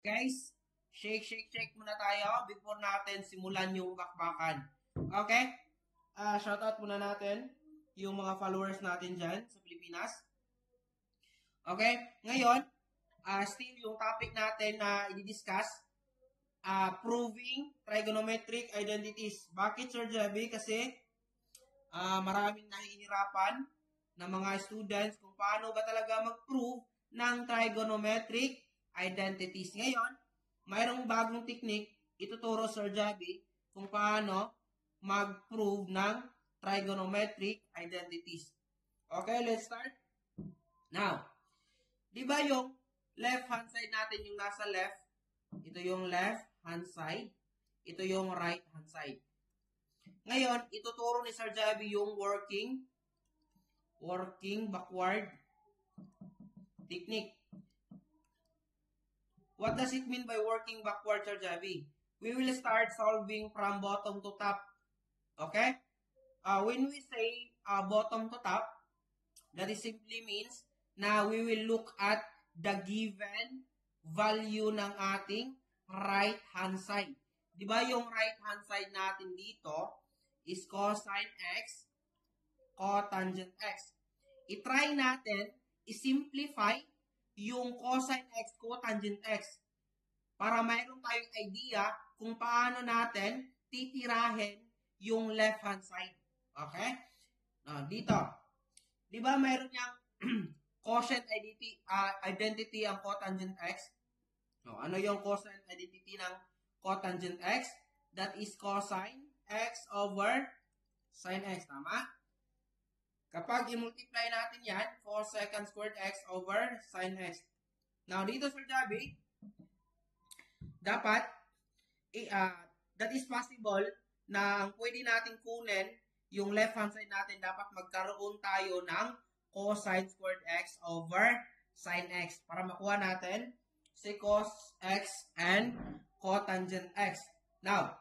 Guys, shake muna tayo before natin simulan yung bakbakan. Okay? Shoutout muna natin yung mga followers natin dyan sa Pilipinas. Okay? Ngayon, still yung topic natin na i-discuss, proving trigonometric identities. Bakit, Sir Javi? Kasi maraming nahihirapan na mga students kung paano ba talaga mag-prove ng trigonometric identities. Ngayon, mayroong bagong technique, ituturo Sir Javi kung paano mag-prove ng trigonometric identities. Okay, let's start. Now, di ba yung left hand side natin yung nasa left? Ito yung left hand side. Ito yung right hand side. Ngayon, ituturo ni Sir Javi yung working backward technique. What does it mean by working backward, Sir Javi? We will start solving from bottom to top. Okay? When we say bottom to top, that is simply means na we will look at the given value ng ating right hand side. Di ba yung right hand side natin dito is cosine x, cotangent x. I-try natin, i-simplify yung cosine x, cotangent x para mayroon tayong idea kung paano natin titirahin yung left hand side. Okay? Dito. Di ba mayroon niyang quotient identity ang cotangent x? Ano yung cosine identity ng cotangent x? That is cosine x over sine x. Tama? Kapag i-multiply natin yan, cosecant squared x over sine x. Now, dito Sir Javi, dapat, that is possible na ang pwede natin kunin, yung left hand side natin, dapat magkaroon tayo ng cosine squared x over sine x para makuha natin si cos x and cotangent x. Now,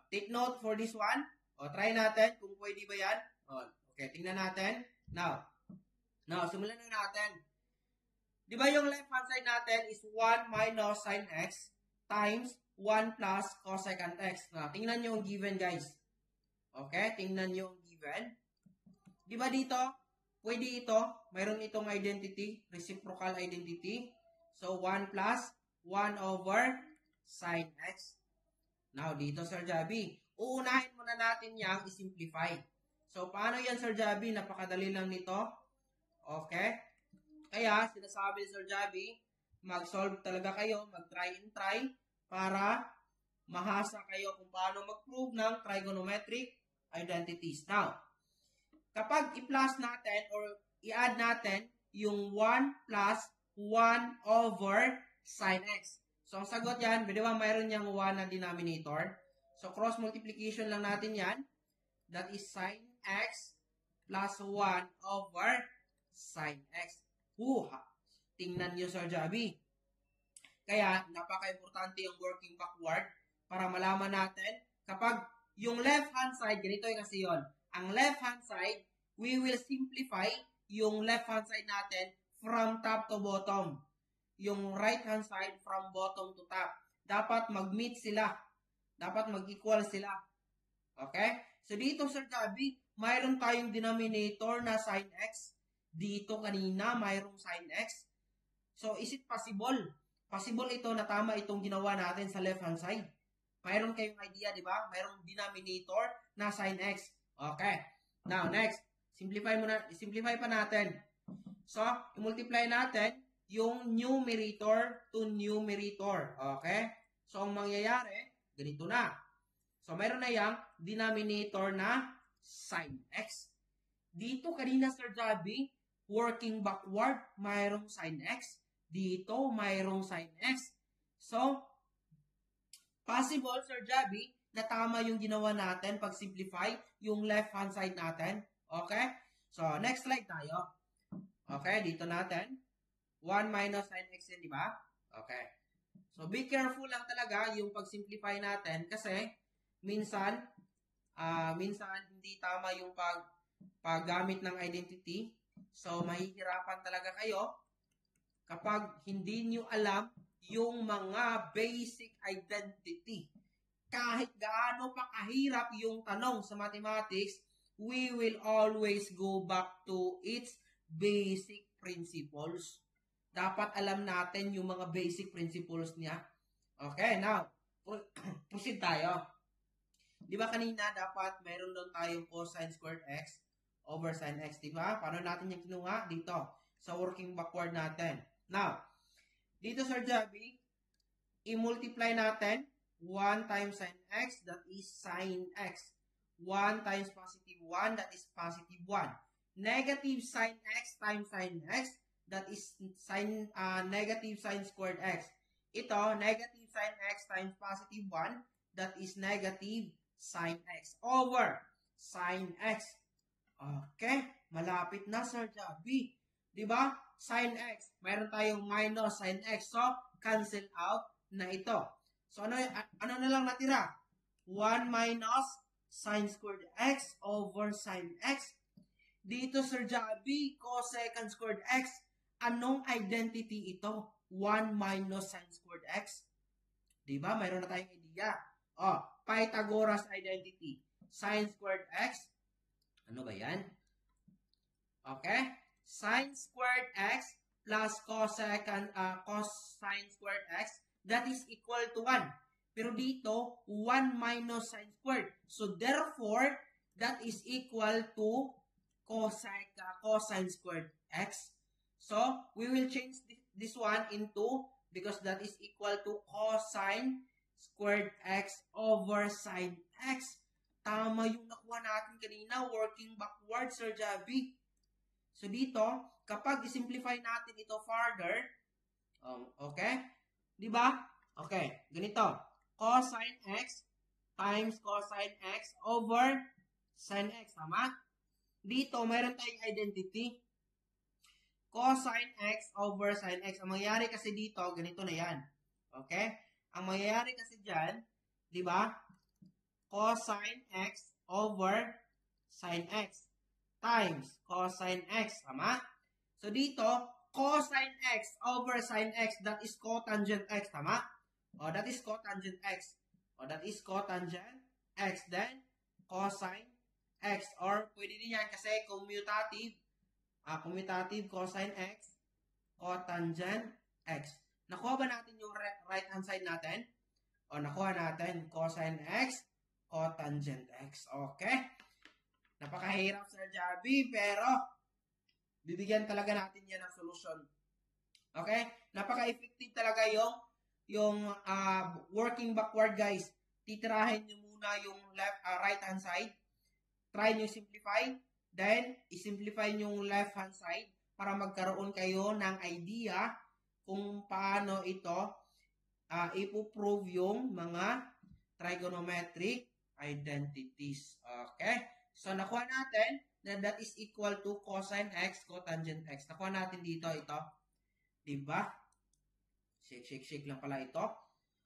take note for this one. Try natin kung pwede ba yan. Okay, tingnan natin. Now, simulan na natin. Di ba yung left hand side natin is 1 minus sine x times 1 plus cosecant x. Tingnan nyo yung given, guys. Okay, tingnan nyo yung given. Di ba dito, pwede ito, mayroon itong identity, reciprocal identity. So, 1 plus 1 over sine x. Now, dito, Sir Javi, uunahin muna natin yung i-simplify. So, paano yan, Sir Javi? Napakadali lang nito. Okay? Kaya, sinasabi ni Sir Javi, mag-solve talaga kayo, mag-try and try, para mahasa kayo kung paano mag-prove ng trigonometric identities. Now, kapag i-plus natin or i-add natin yung 1 plus 1 over sine x. So, ang sagot yan, di ba mayroon niyang 1 na denominator? So, cross multiplication lang natin yan. That is sine x plus 1 over sine x. Tingnan nyo, Sir Javi. Kaya, napaka-importante yung working backward para malaman natin kapag yung left-hand side, ganito yung kasi yun. Ang left-hand side, we will simplify yung left-hand side natin from top to bottom. Yung right-hand side from bottom to top. Dapat mag-meet sila. Dapat mag-equal sila. Okay? So, dito, Sir Javi, mayroon tayong denominator na sine x. Dito kanina, mayroong sine x. So, is it possible? Possible ito na tama itong ginawa natin sa left-hand side. Mayroon kayong idea, di ba? Mayroong denominator na sine x. Okay. Now, next. Simplify pa natin. So, i-multiply natin yung numerator to numerator. Okay? So, ang mangyayari, ganito na. So, mayroon na yung denominator na sine x. Dito, kanina, Sir Javi, working backward, mayroong sine x. Dito, mayroong sine x. So, possible, Sir Javi, na tama yung ginawa natin pag simplify yung left-hand side natin. Okay? So, next slide tayo. Okay, dito natin. 1 minus sine x yan, di ba? Okay. So, be careful lang talaga yung pag-simplify natin kasi minsan hindi tama yung paggamit ng identity. So, mahihirapan talaga kayo kapag hindi nyo alam yung mga basic identity. Kahit gaano pa kahirap yung tanong sa mathematics, we will always go back to its basic principles. Dapat alam natin yung mga basic principles niya. Okay, now, proceed tayo. Di ba kanina dapat meron doon tayong cosine squared x over sin x, di ba? Paano natin yung kinuha? Dito, sa working backward natin. Now, dito Sir Javi, i-multiply natin 1 times sin x, that is sin x. 1 times positive 1, that is positive 1. Negative sin x times sin x, that is negative sin squared x. Ito, negative sin x times positive 1, that is negative sin x over sin x. Okay, malapit na Sir Javi. Diba? Sin x, mayroon tayong minus sin x. So, cancel out na ito. So, ano na lang natira? 1 minus sin squared x over sin x. Dito, Sir Javi, cosecant squared x. Anong identity ito? 1 minus sin squared x. Diba? Mayroon na tayong idea. Pythagoras identity. Sin squared x. Ano ba yan? Okay? Sin squared x plus cosine squared x, that is equal to 1. Pero dito, 1 minus sin squared. So, therefore, that is equal to cosine squared x. So, we will change this one into, because that is equal to cosine squared x over sin x. Tama yung nakuha natin kanina, working backward, Sir Javi. So, dito, kapag i-simplify natin ito further, okay? Di ba? Okay, ganito. Cosine x times cosine x over sin x, tama? Dito, mayroon tayong identity. Cosine x over sin x. Ang mangyayari kasi dito, ganito na yan. Okay? Ang mangyayari kasi dyan, di ba? Cosine x over sin x times cosine x, tama? So, dito, cosine x over sin x, that is cotangent x, tama? That is cotangent x. That is cotangent x, then cosine x. Or, pwede din yan kasi commutative cosine x, cotangent x. Nakuha ba natin yung right hand side natin? Nakuha natin cosine x, cotangent x. Okay? Napakahirap, Sir Javi, pero bibigyan talaga natin yan ng solusyon. Okay? Napaka-effective talaga yung working backward, guys. Titirahin nyo muna yung right hand side. Try nyo simplify. Then, isimplify nyo yung left hand side para magkaroon kayo ng idea kung paano ito ipoprove yung mga trigonometric identities. Okay? So, nakuha natin na that is equal to cosine x, cotangent x. Nakuha natin dito ito. Diba? Shake lang pala ito.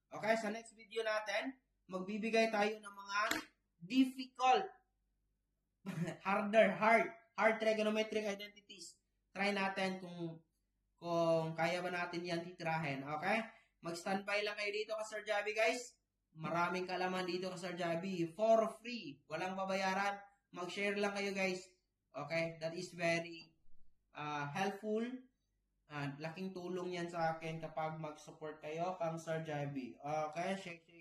Okay, sa next video natin, magbibigay tayo ng mga difficult, hard trigonometric identities. Try natin kung kaya ba natin yan titirahin. Okay? Mag-standby lang kayo dito ka Sir Javi, guys. Maraming kalaman dito ka Sir Javi. For free. Walang babayaran. Mag-share lang kayo, guys. Okay? That is very helpful. Laking tulong yan sa akin kapag mag-support kayo kang Sir Javi. Okay? Shake.